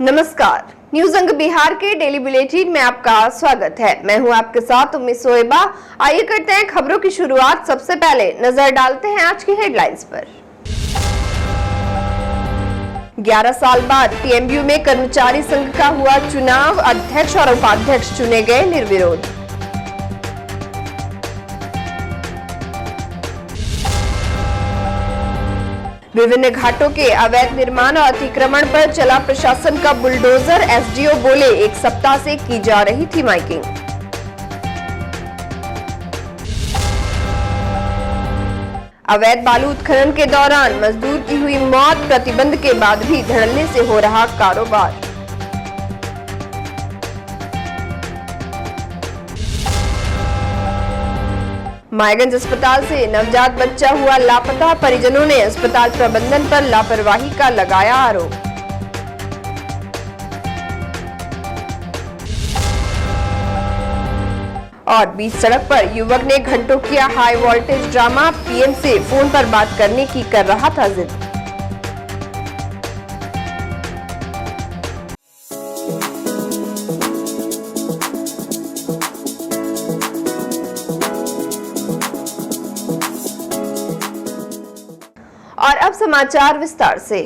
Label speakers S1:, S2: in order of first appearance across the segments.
S1: नमस्कार, न्यूज अंग बिहार के डेली बुलेटिन में आपका स्वागत है। मैं हूं आपके साथ उम्मीद सोएबा। आइए करते हैं खबरों की शुरुआत। सबसे पहले नजर डालते हैं आज की हेडलाइंस पर। 11 साल बाद टीएमयू में कर्मचारी संघ का हुआ चुनाव, अध्यक्ष और उपाध्यक्ष चुने गए निर्विरोध। विभिन्न घाटों के अवैध निर्माण और अतिक्रमण पर चला प्रशासन का बुलडोजर, एसडीओ बोले 1 सप्ताह से की जा रही थी माइकिंग। अवैध बालू उत्खनन के दौरान मजदूर की हुई मौत, प्रतिबंध के बाद भी धड़ल्ले से हो रहा कारोबार। मायगंज अस्पताल से नवजात बच्चा हुआ लापता, परिजनों ने अस्पताल प्रबंधन पर लापरवाही का लगाया आरोप। और बीच सड़क पर युवक ने घंटों किया हाई वोल्टेज ड्रामा, पीएम से फोन पर बात करने की कर रहा था जिद। और अब समाचार विस्तार से।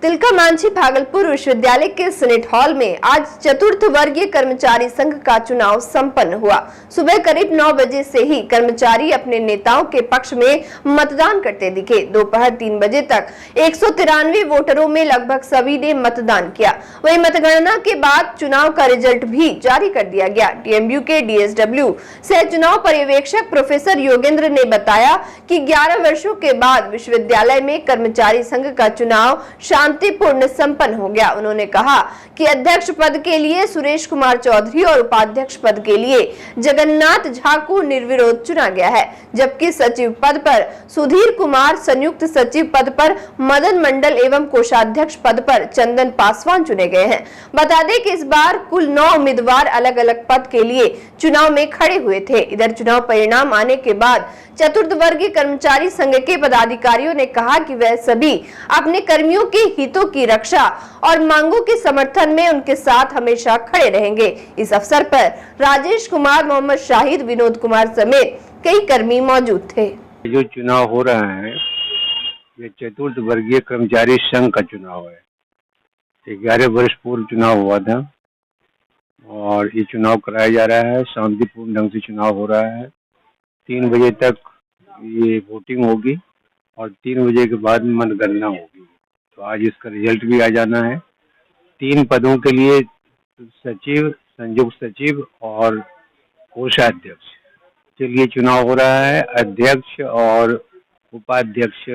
S1: तिलका मांझी भागलपुर विश्वविद्यालय के सीनेट हॉल में आज चतुर्थ वर्गीय कर्मचारी संघ का चुनाव संपन्न हुआ। सुबह करीब 9 बजे से ही कर्मचारी अपने नेताओं के पक्ष में मतदान करते दिखे। दोपहर 3 बजे तक 193 वोटरों में लगभग सभी ने मतदान किया। वहीं मतगणना के बाद चुनाव का रिजल्ट भी जारी कर दिया गया। टीएमयू के डीएसडब्ल्यू से चुनाव पर्यवेक्षक प्रोफेसर योगेंद्र ने बताया कि 11 वर्षों के बाद विश्वविद्यालय में कर्मचारी संघ का चुनाव शांतिपूर्ण संपन्न हो गया। उन्होंने कहा कि अध्यक्ष पद के लिए सुरेश कुमार चौधरी और उपाध्यक्ष पद के लिए जगन्नाथ झा को निर्विरोध चुना गया है, जबकि सचिव पद पर सुधीर कुमार, संयुक्त सचिव पद पर मदन मंडल एवं कोषाध्यक्ष पद पर चंदन पासवान चुने गए हैं। बता दें कि इस बार कुल 9 उम्मीदवार अलग अलग पद के लिए चुनाव में खड़े हुए थे। इधर चुनाव परिणाम आने के बाद चतुर्थ वर्गीय कर्मचारी संघ के पदाधिकारियों ने कहा कि वह सभी अपने कर्मियों के हितों की रक्षा और मांगों के समर्थन में उनके साथ हमेशा खड़े रहेंगे। इस अवसर पर राजेश कुमार, मोहम्मद शाहिद, विनोद कुमार समेत कई कर्मी मौजूद थे।
S2: जो चुनाव हो रहा है ये चतुर्थ वर्गीय कर्मचारी संघ का चुनाव है। 11 वर्ष पूर्व चुनाव हुआ था और ये चुनाव कराया जा रहा है। शांतिपूर्ण ढंग से चुनाव हो रहा है। 3 बजे तक ये वोटिंग होगी और 3 बजे के बाद मतगणना होगी। तो आज इसका रिजल्ट भी आ जाना है। 3 पदों के लिए सचिव, संयुक्त सचिव और कोषाध्यक्ष के लिए चुनाव हो रहा है। अध्यक्ष और उपाध्यक्ष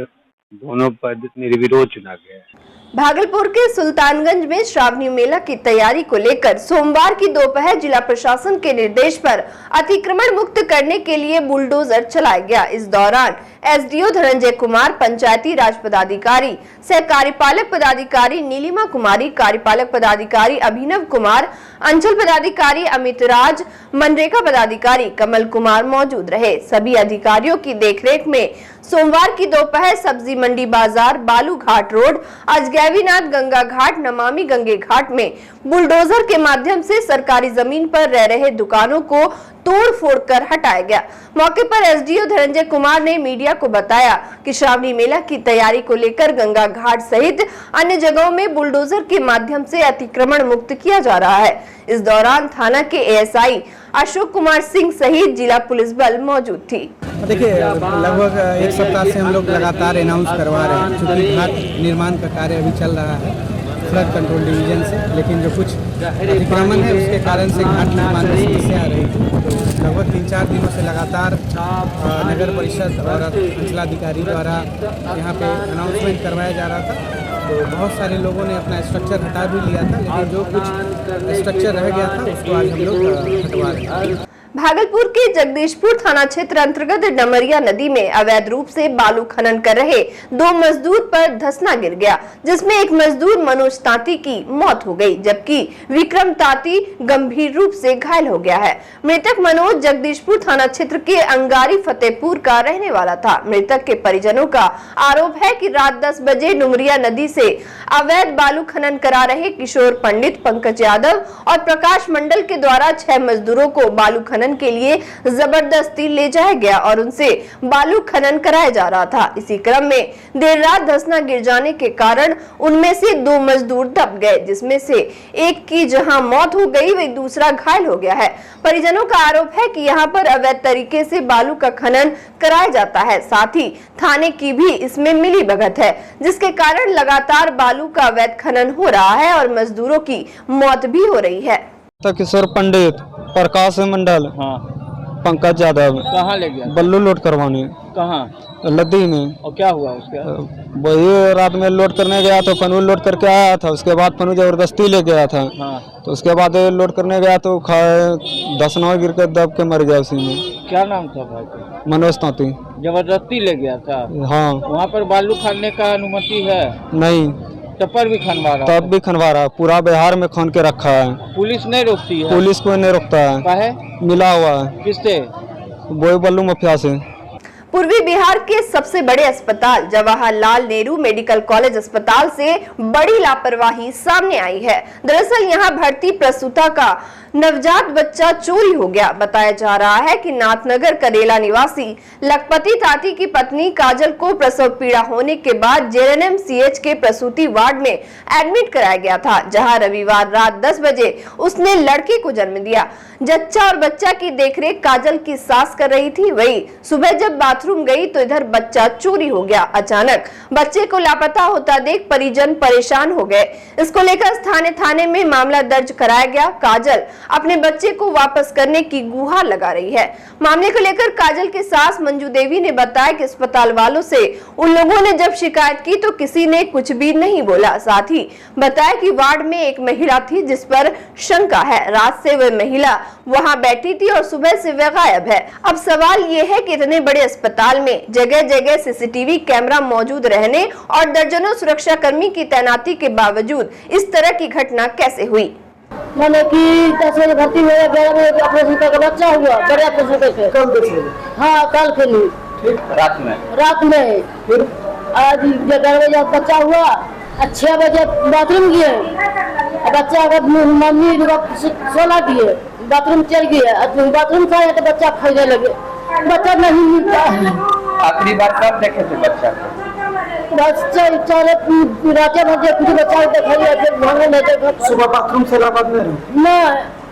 S2: दोनों पद निर्विरोध चुना गया है।
S1: भागलपुर के सुल्तानगंज में श्रावणी मेला की तैयारी को लेकर सोमवार की दोपहर जिला प्रशासन के निर्देश पर अतिक्रमण मुक्त करने के लिए बुलडोजर चलाया गया। इस दौरान एसडीओ धनंजय कुमार, पंचायती राज पदाधिकारी सह कार्यपालक पदाधिकारी नीलिमा कुमारी, कार्यपालक पदाधिकारी अभिनव कुमार, अंचल पदाधिकारी अमित राज, मनरेगा पदाधिकारी कमल कुमार मौजूद रहे। सभी अधिकारियों की देखरेख में सोमवार की दोपहर सब्जी मंडी बाजार, बालू घाट रोड, अजगैवीनाथ गंगा घाट, नमामि गंगे घाट में बुलडोजर के माध्यम से सरकारी जमीन पर रह रहे दुकानों को तोड़ फोड़ कर हटाया गया। मौके पर एसडीओ धनंजय कुमार ने मीडिया को बताया कि श्रावणी मेला की तैयारी को लेकर गंगा घाट सहित अन्य जगहों में बुलडोजर के माध्यम से अतिक्रमण मुक्त किया जा रहा है। इस दौरान थाना के एएसआई अशोक कुमार सिंह सहित जिला पुलिस बल मौजूद थी।
S3: देखिए, लगभग 1 सप्ताह से हम लोग लगातार अनाउंस करवा रहे हैं, चूँकि घाट निर्माण का कार्य अभी चल रहा है फ्लड कंट्रोल डिवीजन से, लेकिन जो कुछ अतिक्रमण है उसके कारण से घाट निर्माण में समस्या आ रही थी। तो लगभग 3-4 दिनों से लगातार नगर परिषद और अंचलाधिकारी द्वारा यहाँ पे अनाउंसमेंट करवाया जा रहा था। तो बहुत सारे लोगों ने अपना स्ट्रक्चर हटा भी लिया था, लेकिन जो कुछ स्ट्रक्चर रह गया था उसको आज हम लोग हटवा रहे हैं।
S1: भागलपुर के जगदीशपुर थाना क्षेत्र अंतर्गत डमरिया नदी में अवैध रूप से बालू खनन कर रहे 2 मजदूर पर धंसना गिर गया, जिसमें एक मजदूर मनोज तांती की मौत हो गई, जबकि विक्रम तांती गंभीर रूप से घायल हो गया है। मृतक मनोज जगदीशपुर थाना क्षेत्र के अंगारी फतेहपुर का रहने वाला था। मृतक के परिजनों का आरोप है कि रात 10 बजे डुमरिया नदी से अवैध बालू खनन करा रहे किशोर पंडित, पंकज यादव और प्रकाश मंडल के द्वारा 6 मजदूरों को बालू खनन के लिए जबरदस्ती ले जाया गया और उनसे बालू खनन कराया जा रहा था। इसी क्रम में देर रात धंसना गिर जाने के कारण उनमें से 2 मजदूर दब गए, जिसमें से एक की जहां मौत हो गई, वही दूसरा घायल हो गया है। परिजनों का आरोप है कि यहां पर अवैध तरीके से बालू का खनन कराया जाता है, साथ ही थाने की भी इसमें मिली भगत है, जिसके कारण लगातार बालू का अवैध खनन हो रहा है और मजदूरों की मौत भी हो रही है।
S4: किशोर पंडित, प्रकाश मंडल,
S5: हाँ,
S4: पंकज यादव
S5: कहाँ ले गया?
S4: बल्लू लोड करवाने।
S5: कहाँ?
S4: लद्दी में।
S5: और क्या हुआ उसके?
S4: वही रात में लोड करने गया तो फनूल लोड करके आया था, उसके बाद फनूल जबरदस्ती ले गया था।
S5: हाँ।
S4: तो उसके बाद लोड करने गया तो धंसना गिर के दब के मर गया उसी में।
S5: क्या नाम था भाई का?
S4: मनोज तांती।
S5: जबरदस्ती ले गया था?
S4: हाँ।
S5: वहाँ पर बालू खाने का अनुमति है?
S4: नहीं।
S5: टप्पर भी खनवा रहा?
S4: तब भी खनवा रहा, पूरा बिहार में खन के रखा है।
S5: पुलिस नहीं रोकती है?
S4: पुलिस को नहीं रोकता है।
S5: काहे?
S4: मिला हुआ है।
S5: किससे?
S4: वो बल्लू माफिया से।
S1: पूर्वी बिहार के सबसे बड़े अस्पताल जवाहरलाल नेहरू मेडिकल कॉलेज अस्पताल से बड़ी लापरवाही सामने आई है। दरअसल यहां भर्ती प्रसूता का नवजात बच्चा चोरी हो गया। बताया जा रहा है कि नाथनगर करेला निवासी लखपति तांती की पत्नी काजल को प्रसव पीड़ा होने के बाद JNMCH के प्रसूति वार्ड में एडमिट कराया गया था, जहां रविवार रात 10 बजे उसने लड़के को जन्म दिया। जच्चा और बच्चा की देखरेख काजल की सास कर रही थी। वही सुबह जब बाथरूम गई तो इधर बच्चा चोरी हो गया। अचानक बच्चे को लापता होता देख परिजन परेशान हो गए। इसको लेकर स्थानीय थाने में मामला दर्ज कराया गया। काजल अपने बच्चे को वापस करने की गुहार लगा रही है। मामले को लेकर काजल की सास मंजू देवी ने बताया कि अस्पताल वालों से उन लोगों ने जब शिकायत की तो किसी ने कुछ भी नहीं बोला। साथ ही बताया कि वार्ड में एक महिला थी जिस पर शंका है। रात से वह महिला वहां बैठी थी और सुबह से वह गायब है। अब सवाल ये है कि इतने बड़े अस्पताल में जगह जगह CCTV कैमरा मौजूद रहने और दर्जनों सुरक्षा कर्मी की तैनाती के बावजूद इस तरह की घटना कैसे हुई?
S6: मैंने कि 10 बजे भर्ती हुआ, 11 बजे ऑपरेशन करके बच्चा हुआ, बड़े ऑपरेशन करके। हाँ, कल के लिए।
S5: रात में?
S6: फिर आज 11 बजे बच्चा हुआ, 6 बजे बाथरूम गए, बच्चा अगर मम्मी सोना दिए, बाथरूम चल गए, बाथरूम से आया तो बच्चा खाने लगे, बच्चा नहीं मिलता।
S5: आखिरी बार कब देखे थे बच्चा को?
S6: बच्चा रात बजे कुछ बच्चा देखा, फिर भागने लगे।
S3: सुबह बाथरूम से लापत नहीं
S6: ना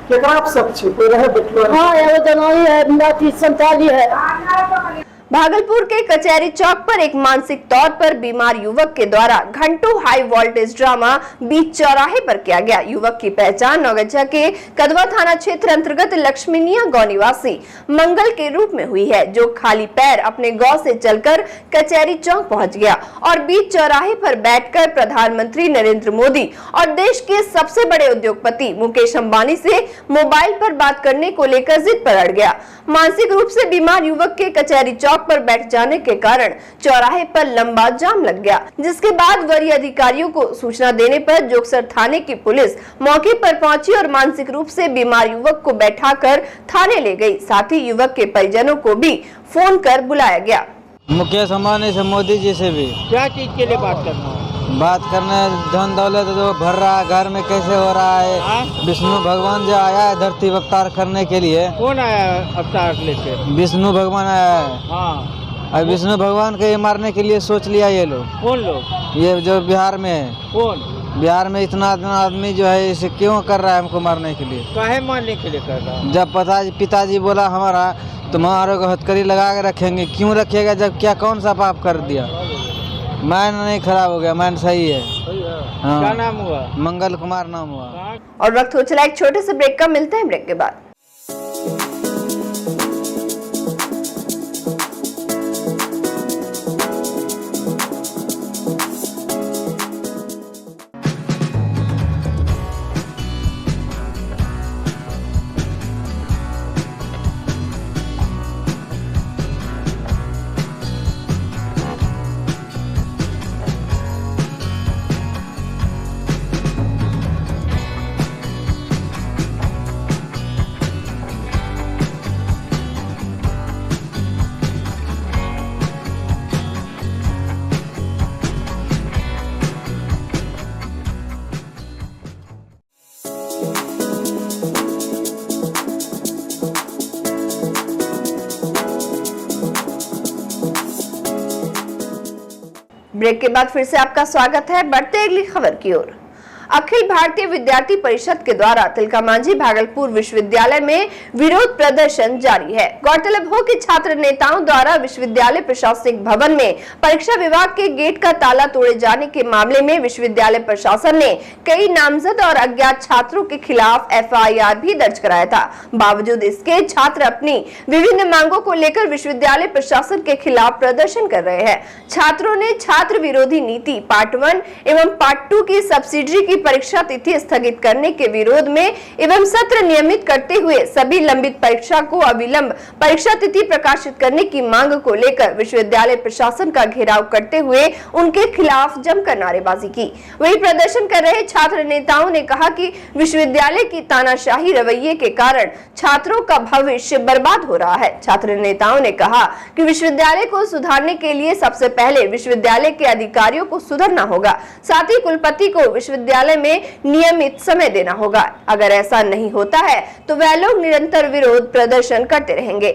S3: केकरा आप सब छी कोई रहे बैठलो?
S6: हाँ, ये जनाई है, 47 है।
S1: भागलपुर के कचहरी चौक पर एक मानसिक तौर पर बीमार युवक के द्वारा घंटों हाई वोल्टेज ड्रामा बीच चौराहे पर किया गया। युवक की पहचान नौगछा के कदवा थाना क्षेत्र अंतर्गत लक्ष्मीनिया गांव निवासी मंगल के रूप में हुई है, जो खाली पैर अपने गांव से चलकर कचहरी चौक पहुंच गया और बीच चौराहे पर बैठकर प्रधानमंत्री नरेंद्र मोदी और देश के सबसे बड़े उद्योगपति मुकेश अंबानी से मोबाइल पर बात करने को लेकर जिद पर अड़ गया। मानसिक रूप से बीमार युवक के कचहरी चौक पर बैठ जाने के कारण चौराहे पर लंबा जाम लग गया, जिसके बाद वरीय अधिकारियों को सूचना देने पर जोगसर थाने की पुलिस मौके पर पहुंची और मानसिक रूप से बीमार युवक को बैठाकर थाने ले गई। साथ ही युवक के परिजनों को भी फोन कर बुलाया गया।
S4: मुकेश अंबानी से, मोदी जी से भी।
S5: क्या चीज के लिए बात करना?
S4: बात करने धन दौलत जो भर रहा है घर में कैसे हो रहा है। विष्णु भगवान जो आया है धरती अवतार करने के लिए।
S5: कौन आया अवतार लेके?
S4: विष्णु भगवान आया है।
S5: हाँ।
S4: और विष्णु भगवान को ये मारने के लिए सोच लिया ये लोग।
S5: कौन लोग?
S4: ये जो बिहार में है।
S5: कौन?
S4: बिहार में इतना आदमी जो है इसे क्यों कर रहा है हमको मारने के लिए?
S5: काहे मारने के लिए कर रहा है?
S4: जब पिताजी बोला हमारा तुम्हारे को हथकड़ी लगा के रखेंगे, क्यों रखिएगा जब क्या कौन सा पाप कर दिया? माइंड नहीं खराब हो गया, माइंड सही है। हाँ।
S5: क्या नाम हुआ?
S4: मंगल कुमार नाम हुआ।
S1: और वक्त हो चला एक छोटे से ब्रेक का, मिलते हैं ब्रेक के बाद। ब्रेक के बाद फिर से आपका स्वागत है। बढ़ते अगली खबर की ओर। अखिल भारतीय विद्यार्थी परिषद के द्वारा तिलका मांझी भागलपुर विश्वविद्यालय में विरोध प्रदर्शन जारी है। गौरतलब हो कि छात्र नेताओं द्वारा विश्वविद्यालय प्रशासनिक भवन में परीक्षा विभाग के गेट का ताला तोड़े जाने के मामले में विश्वविद्यालय प्रशासन ने कई नामजद और अज्ञात छात्रों के खिलाफ FIR भी दर्ज कराया था। बावजूद इसके छात्र अपनी विभिन्न मांगों को लेकर विश्वविद्यालय प्रशासन के खिलाफ प्रदर्शन कर रहे हैं। छात्रों ने छात्र विरोधी नीति पार्ट 1 एवं पार्ट 2 की सब्सिडी की परीक्षा तिथि स्थगित करने के विरोध में एवं सत्र नियमित करते हुए सभी लंबित परीक्षा को अविलंब परीक्षा तिथि प्रकाशित करने की मांग को लेकर विश्वविद्यालय प्रशासन का घेराव करते हुए उनके खिलाफ जमकर नारेबाजी की। वही प्रदर्शन कर रहे छात्र नेताओं ने कहा कि विश्वविद्यालय की तानाशाही रवैये के कारण छात्रों का भविष्य बर्बाद हो रहा है। छात्र नेताओं ने कहा कि विश्वविद्यालय को सुधारने के लिए सबसे पहले विश्वविद्यालय के अधिकारियों को सुधरना होगा, साथ ही कुलपति को विश्वविद्यालय में नियमित समय देना होगा। अगर ऐसा नहीं होता है तो वह लोग निरंतर विरोध प्रदर्शन करते रहेंगे।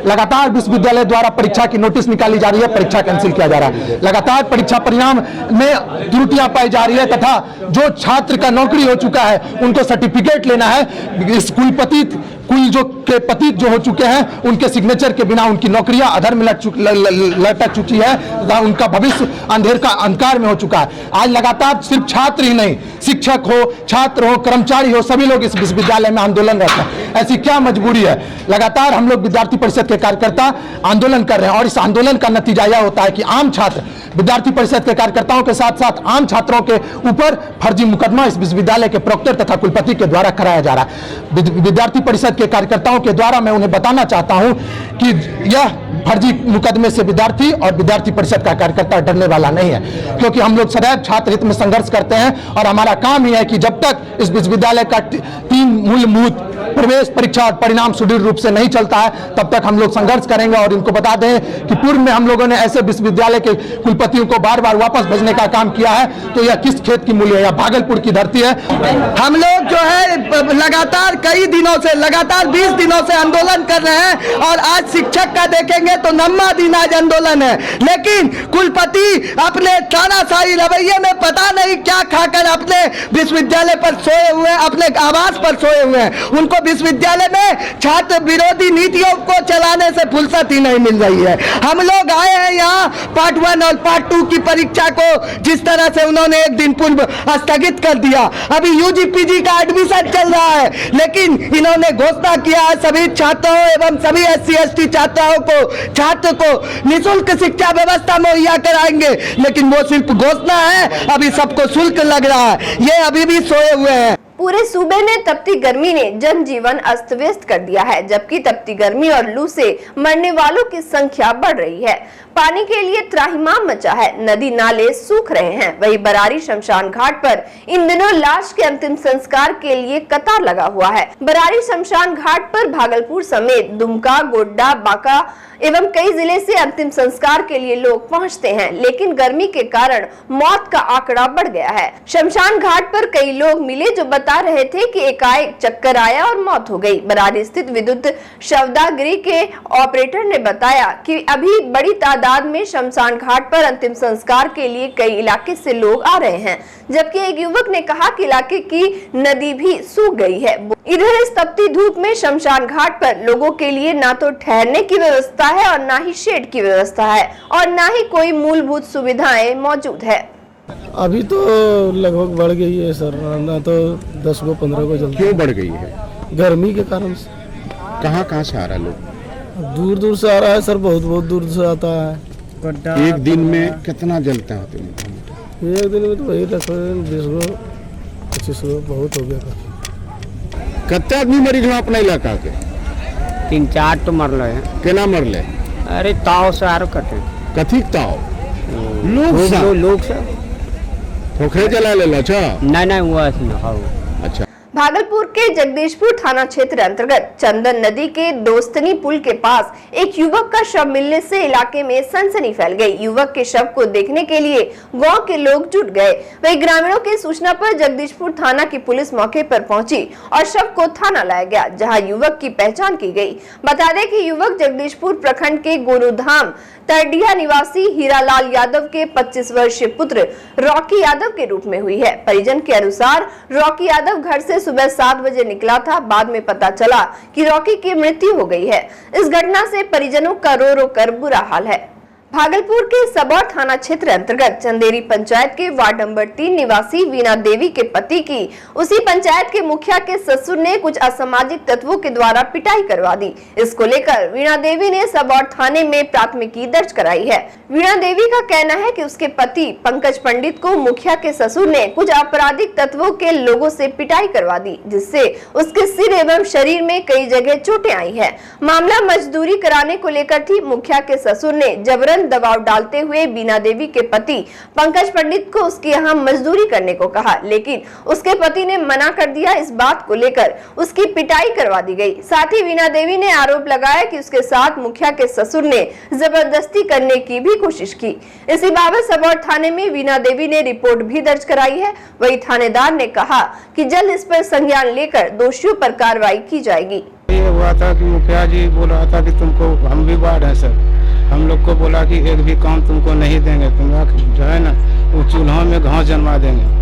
S7: लगातार विश्वविद्यालय द्वारा परीक्षा की नोटिस निकाली जा रही है, परीक्षा कैंसिल किया जा रहा है। लगातार परीक्षा परिणाम में त्रुटियां पाई जा रही है तथा जो छात्र का नौकरी हो चुका है उनको सर्टिफिकेट लेना है। इस कुलपति के पति जो हो चुके हैं उनके सिग्नेचर के बिना उनकी नौकरियां अधर में लटक चुकी है, उनका भविष्य अंधकार में हो चुका है। आज लगातार सिर्फ छात्र ही नहीं, शिक्षक हो, छात्र हो, कर्मचारी हो, सभी लोग इस विश्वविद्यालय में आंदोलन रहते हैं। ऐसी क्या मजबूरी है? लगातार हम लोग विद्यार्थी परिषद के कार्यकर्ता आंदोलन कर रहे हैं और इस आंदोलन का नतीजा यह होता है कि आम छात्र विद्यार्थी परिषद के कार्यकर्ताओं के साथ साथ आम छात्रों के ऊपर फर्जी मुकदमा इस विश्वविद्यालय के प्रोक्टर तथा कुलपति के द्वारा कराया जा रहा है। विद्यार्थी परिषद के कार्यकर्ताओं के द्वारा मैं उन्हें बताना चाहता हूं कि यह फर्जी मुकदमे से विद्यार्थी और विद्यार्थी परिषद का कार्यकर्ता डरने वाला नहीं है, क्योंकि हम लोग सदैव छात्र हित में संघर्ष करते हैं और हमारा काम ही है कि जब तक इस विश्वविद्यालय का 3 मूलभूत प्रवेश परीक्षा और परिणाम सुदृढ़ रूप से नहीं चलता है तब तक हम लोग संघर्ष करेंगे। और इनको बता दें कि पूर्व में हम लोगों ने ऐसे विश्वविद्यालय के कुलपतियों को बार बार वापस भेजने का काम किया है, तो यह किस खेत की मूल्य है? यह भागलपुर की धरती है।
S8: हम लोग जो है लगातार कई दिनों से, लगातार 20 दिनों से आंदोलन कर रहे हैं और आज शिक्षक का देखेंगे तो 9वां दिन आज आंदोलन है। लेकिन कुलपति अपने तानाशाही रवैये में पता नहीं क्या खाकर अपने विश्वविद्यालय पर सोए हुए, अपने आवास पर सोए हुए हैं। उनको विश्वविद्यालय में छात्र विरोधी नीतियों को चलाने से फुर्सत ही नहीं मिल रही है। हम लोग आए हैं यहाँ पार्ट 1 और पार्ट 2 की परीक्षा को जिस तरह से उन्होंने एक दिन पूर्व स्थगित कर दिया। अभी UG PG का एडमिशन चल रहा है, लेकिन इन्होंने घोषणा किया है सभी छात्रों एवं सभी SC ST छात्र को निःशुल्क शिक्षा व्यवस्था मुहैया कराएंगे, लेकिन वो सिर्फ घोषणा है, अभी सबको शुल्क लग रहा है। ये अभी भी सोए हुए हैं।
S1: पूरे सूबे में तपती गर्मी ने जनजीवन अस्त व्यस्त कर दिया है, जबकि तपती गर्मी और लू से मरने वालों की संख्या बढ़ रही है। पानी के लिए त्राहिमाम मचा है, नदी नाले सूख रहे हैं। वहीं बरारी शमशान घाट पर इन दिनों लाश के अंतिम संस्कार के लिए कतार लगा हुआ है। बरारी शमशान घाट पर भागलपुर समेत दुमका, गोड्डा, बांका एवं कई जिले से अंतिम संस्कार के लिए लोग पहुंचते हैं, लेकिन गर्मी के कारण मौत का आंकड़ा बढ़ गया है। शमशान घाट पर कई लोग मिले जो बता रहे थे कि एकाएक चक्कर आया और मौत हो गई। बरारी स्थित विद्युत शवदाह के ऑपरेटर ने बताया कि अभी बड़ी तादाद में शमशान घाट पर अंतिम संस्कार के लिए कई इलाके से लोग आ रहे हैं, जबकि एक युवक ने कहा कि इलाके की नदी भी सूख गई है। इधर इस तपती धूप में शमशान घाट पर लोगों के लिए ना तो ठहरने की व्यवस्था है और ना ही शेड की व्यवस्था है और ना ही कोई मूलभूत सुविधाएं मौजूद है।
S9: अभी तो लगभग बढ़ गई है सर, ना तो 10 को 15 को जल्दी।
S10: क्यों बढ़ गई है?
S9: गर्मी के कारण से।
S10: कहाँ से आ रहा है लोग?
S9: दूर दूर से आ रहा है सर, बहुत दूर से आता है।
S10: एक दिन में कितना जलते हैं?
S9: एक दिन में तो वही 20 को 25 को बहुत हो गया।
S10: कितने आदमी मरी गए अपना इलाका के?
S5: 3-4 तो मरल है।
S10: केना मरले?
S5: अरे ताव से आरो कटे।
S10: कथी ताव?
S5: लोग से
S10: पोखरे जला ले छ?
S5: नहीं हुआ है।
S10: अच्छा।
S1: भागलपुर के जगदीशपुर थाना क्षेत्र अंतर्गत चंदन नदी के दोस्तनी पुल के पास एक युवक का शव मिलने से इलाके में सनसनी फैल गई। युवक के शव को देखने के लिए गांव के लोग जुट गए। वहीं ग्रामीणों की सूचना पर जगदीशपुर थाना की पुलिस मौके पर पहुंची और शव को थाना लाया गया, जहां युवक की पहचान की गई। बता दें कि युवक जगदीशपुर प्रखंड के गोरूधाम तरडिया निवासी हीरालाल यादव के 25 वर्षीय पुत्र रॉकी यादव के रूप में हुई है। परिजन के अनुसार रॉकी यादव घर से सुबह 7 बजे निकला था। बाद में पता चला कि रॉकी की मृत्यु हो गई है। इस घटना से परिजनों का रो रो कर बुरा हाल है। भागलपुर के सबौर थाना क्षेत्र अंतर्गत चंदेरी पंचायत के वार्ड नंबर 3 निवासी वीणा देवी के पति की उसी पंचायत के मुखिया के ससुर ने कुछ असामाजिक तत्वों के द्वारा पिटाई करवा दी। इसको लेकर वीणा देवी ने सबौर थाने में प्राथमिकी दर्ज कराई है। वीणा देवी का कहना है कि उसके पति पंकज पंडित को मुखिया के ससुर ने कुछ आपराधिक तत्वों के लोगों से पिटाई करवा दी, जिससे उसके सिर एवं शरीर में कई जगह चोटें आई है। मामला मजदूरी कराने को लेकर थी। मुखिया के ससुर ने जबरन दबाव डालते हुए वीणा देवी के पति पंकज पंडित को उसके यहाँ मजदूरी करने को कहा, लेकिन उसके पति ने मना कर दिया। इस बात को लेकर उसकी पिटाई करवा दी गई। साथ ही वीणा देवी ने आरोप लगाया कि उसके साथ मुखिया के ससुर ने जबरदस्ती करने की भी कोशिश की। इसी बाबत सबौर थाने में वीणा देवी ने रिपोर्ट भी दर्ज कराई है। वही थानेदार ने कहा कि जल्द इस पर संज्ञान लेकर दोषियों पर कार्रवाई की जाएगी।
S9: ये हुआ था कि मुखिया जी बोल रहा था कि तुमको हम भी वार्ड है सर, हम लोग को बोला कि एक भी काम तुमको नहीं देंगे, तुम जो है ना वो चूल्हों में घास जन्मा देंगे।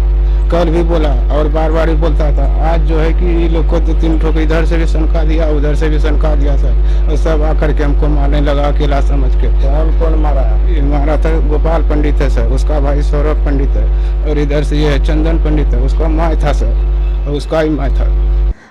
S9: कल भी बोला और बार बार ही बोलता था। आज जो है कि ये लोग को 2-3 ठोक इधर से भी सनका दिया, उधर से भी सनका दिया सर, और सब आकर के हमको मारने लगा अकेला समझ के। अब कौन मारा? ये मारा था गोपाल पंडित है सर, उसका भाई सौरभ पंडित है, और इधर से ये चंदन पंडित है, उसका माय था सर, और उसका ही माय था।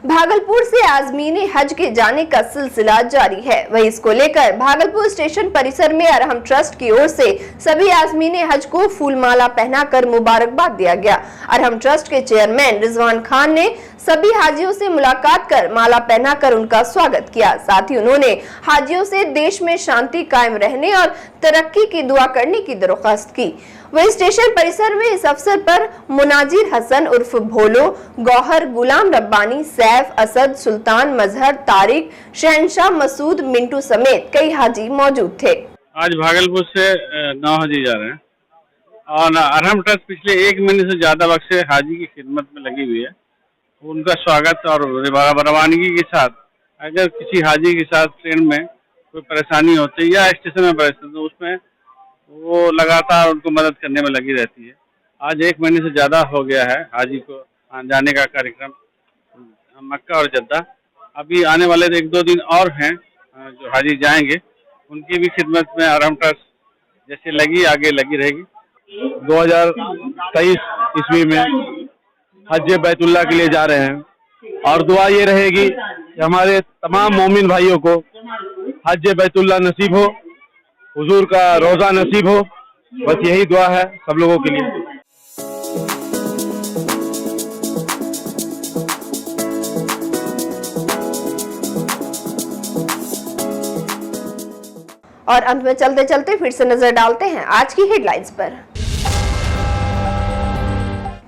S1: भागलपुर से आज़मीन हज के जाने का सिलसिला जारी है। वही इसको लेकर भागलपुर स्टेशन परिसर में अरहम ट्रस्ट की ओर से सभी आज़मीन हज को फूलमाला पहनाकर मुबारकबाद दिया गया। अरहम ट्रस्ट के चेयरमैन रिजवान खान ने सभी हाजियों से मुलाकात कर माला पहनाकर उनका स्वागत किया। साथ ही उन्होंने हाजियों से देश में शांति कायम रहने और तरक्की की दुआ करने की दरख्वास्त की। वही स्टेशन परिसर में इस अवसर पर मुनाजिर हसन उर्फ भोलो, गौहर, गुलाम रब्बानी, सैफ, असद, सुल्तान, मजहर, तारिक, शहनशाह, मसूद, मिंटू समेत कई हाजी मौजूद थे।
S2: आज भागलपुर से 9 हाजी जा रहे हैं और अरहम ट्रस्ट पिछले 1 महीने से ज्यादा वक्त से हाजी की खिदमत में लगी हुई है। उनका स्वागत और रवानगी के साथ अगर किसी हाजी के साथ ट्रेन में कोई परेशानी होती है या स्टेशन में परेशानी, तो उसमें वो लगातार उनको मदद करने में लगी रहती है। आज 1 महीने से ज़्यादा हो गया है हाजी को जाने का कार्यक्रम मक्का और जद्दा। अभी आने वाले 1-2 दिन और हैं जो हाजी जाएंगे, उनकी भी खिदमत में अरहम ट्रस्ट जैसे लगी आगे लगी रहेगी।
S10: 2023 ईस्वी में हज बैतुल्लाह के लिए जा रहे हैं और दुआ ये रहेगी कि हमारे तमाम मोमिन भाइयों को हज बैतुल्लाह नसीब हो, हुजूर का रोजा नसीब हो। बस यही दुआ है सब लोगों के लिए।
S1: और अंत में चलते चलते फिर से नजर डालते हैं आज की हेडलाइंस पर।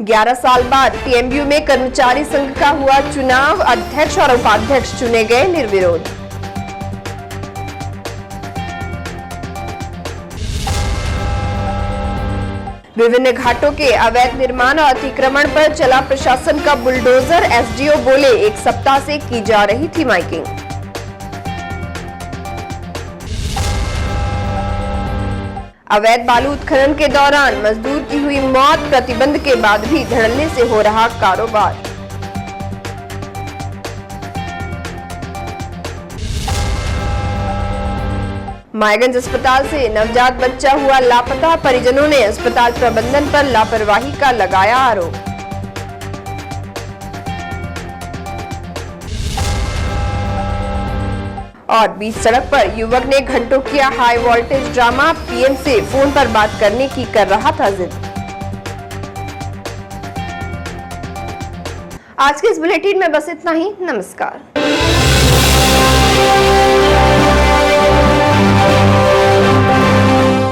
S1: 11 साल बाद टीएमयू में कर्मचारी संघ का हुआ चुनाव, अध्यक्ष और उपाध्यक्ष चुने गए निर्विरोध। विभिन्न घाटों के अवैध निर्माण और अतिक्रमण पर चला प्रशासन का बुलडोजर। एसडीओ बोले 1 सप्ताह से की जा रही थी माइकिंग। अवैध बालू उत्खनन के दौरान मजदूर की हुई मौत, प्रतिबंध के बाद भी धड़ल्ले से हो रहा कारोबार। मायगंज अस्पताल से नवजात बच्चा हुआ लापता, परिजनों ने अस्पताल प्रबंधन पर लापरवाही का लगाया आरोप। और बीच सड़क पर युवक ने घंटों किया हाई वोल्टेज ड्रामा, पीएम से फोन पर बात करने की कर रहा था जिद। आज के इस बुलेटिन में बस इतना ही। नमस्कार।